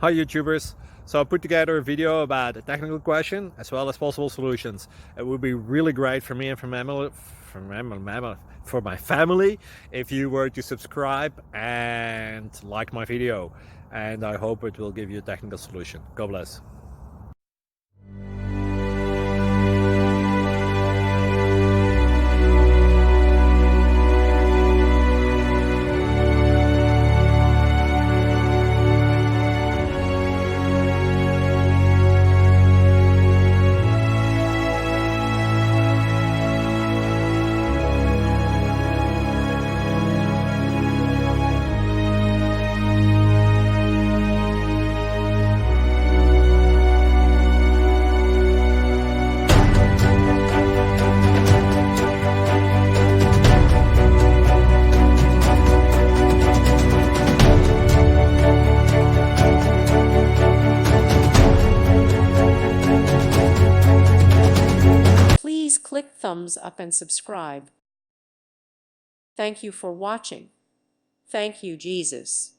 Hi YouTubers! So I put together a video about a technical question as well as possible solutions. It would be really great for me and for my family if you were to subscribe and like my video, and I hope it will give you a technical solution. God bless. Please click thumbs up and subscribe. Thank you for watching. Thank you, Jesus.